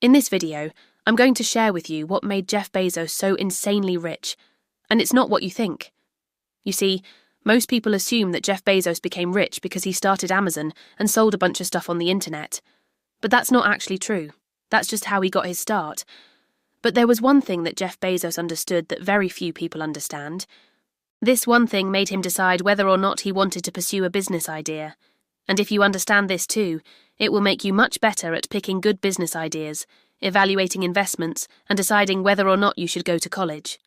In this video, I'm going to share with you what made Jeff Bezos so insanely rich, and it's not what you think. You see, most people assume that Jeff Bezos became rich because he started Amazon and sold a bunch of stuff on the internet. But that's not actually true. That's just how he got his start. But there was one thing that Jeff Bezos understood that very few people understand. This one thing made him decide whether or not he wanted to pursue a business idea. And if you understand this too, it will make you much better at picking good business ideas, evaluating investments, and deciding whether or not you should go to college.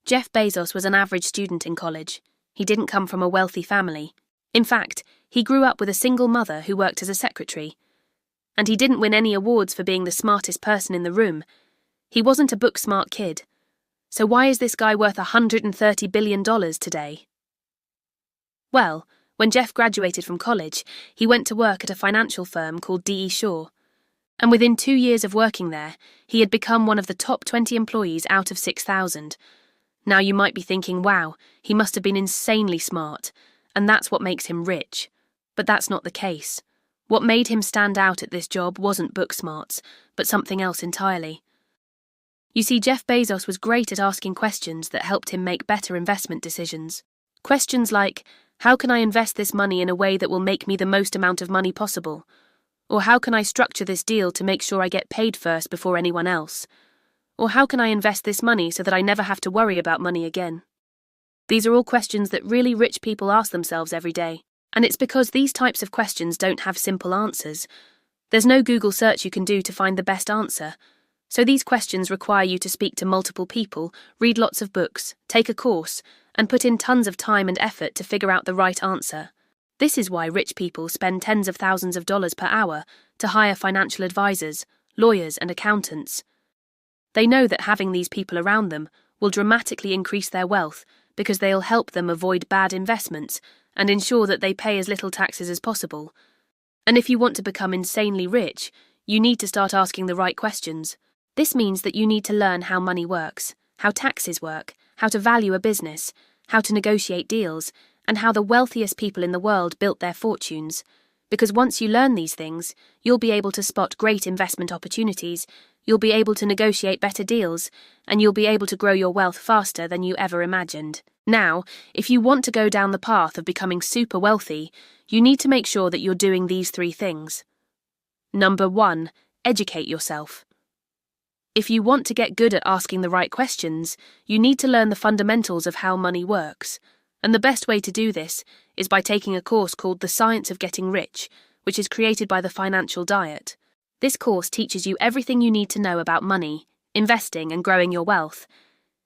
Jeff Bezos was an average student in college. He didn't come from a wealthy family. In fact, he grew up with a single mother who worked as a secretary. And he didn't win any awards for being the smartest person in the room. He wasn't a book-smart kid. So why is this guy worth $130 billion today? Well, when Jeff graduated from college, he went to work at a financial firm called D.E. Shaw. And within 2 years of working there, he had become one of the top 20 employees out of 6,000. Now you might be thinking, wow, he must have been insanely smart, and that's what makes him rich. But that's not the case. What made him stand out at this job wasn't book smarts, but something else entirely. You see, Jeff Bezos was great at asking questions that helped him make better investment decisions. Questions like, how can I invest this money in a way that will make me the most amount of money possible? Or how can I structure this deal to make sure I get paid first before anyone else? Or how can I invest this money so that I never have to worry about money again? These are all questions that really rich people ask themselves every day. And it's because these types of questions don't have simple answers. There's no Google search you can do to find the best answer. So these questions require you to speak to multiple people, read lots of books, take a course, and put in tons of time and effort to figure out the right answer. This is why rich people spend tens of thousands of dollars per hour to hire financial advisors, lawyers, and accountants. They know that having these people around them will dramatically increase their wealth because they'll help them avoid bad investments and ensure that they pay as little taxes as possible. And if you want to become insanely rich, you need to start asking the right questions. This means that you need to learn how money works, how taxes work, how to value a business, how to negotiate deals, and how the wealthiest people in the world built their fortunes. Because once you learn these things, you'll be able to spot great investment opportunities, you'll be able to negotiate better deals, and you'll be able to grow your wealth faster than you ever imagined. Now, if you want to go down the path of becoming super wealthy, you need to make sure that you're doing these 3 things. Number 1, educate yourself. If you want to get good at asking the right questions, you need to learn the fundamentals of how money works. And the best way to do this is by taking a course called The Science of Getting Rich, which is created by the Financial Diet. This course teaches you everything you need to know about money, investing, and growing your wealth.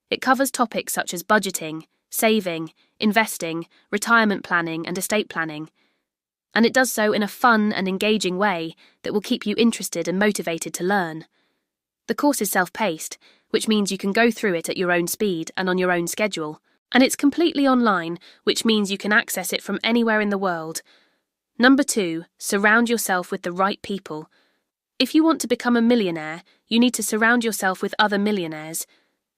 It covers topics such as budgeting, saving, investing, retirement planning, and estate planning. And it does so in a fun and engaging way that will keep you interested and motivated to learn. The course is self-paced, which means you can go through it at your own speed and on your own schedule. And it's completely online, which means you can access it from anywhere in the world. Number 2, surround yourself with the right people. If you want to become a millionaire, you need to surround yourself with other millionaires.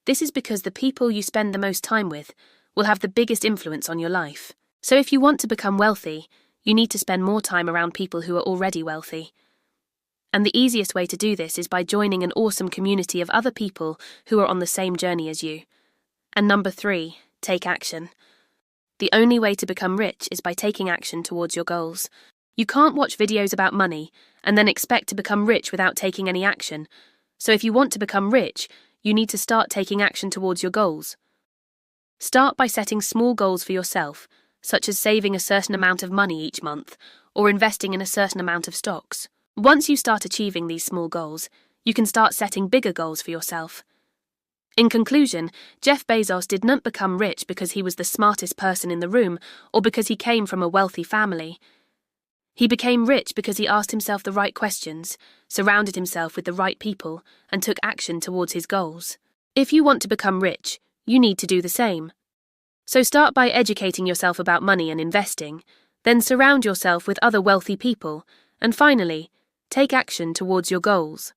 This is because the people you spend the most time with will have the biggest influence on your life. So if you want to become wealthy, you need to spend more time around people who are already wealthy. And the easiest way to do this is by joining an awesome community of other people who are on the same journey as you. And number 3, take action. The only way to become rich is by taking action towards your goals. You can't watch videos about money and then expect to become rich without taking any action. So if you want to become rich, you need to start taking action towards your goals. Start by setting small goals for yourself, such as saving a certain amount of money each month or investing in a certain amount of stocks. Once you start achieving these small goals, you can start setting bigger goals for yourself. In conclusion, Jeff Bezos did not become rich because he was the smartest person in the room or because he came from a wealthy family. He became rich because he asked himself the right questions, surrounded himself with the right people, and took action towards his goals. If you want to become rich, you need to do the same. So start by educating yourself about money and investing, then surround yourself with other wealthy people, and finally, take action towards your goals.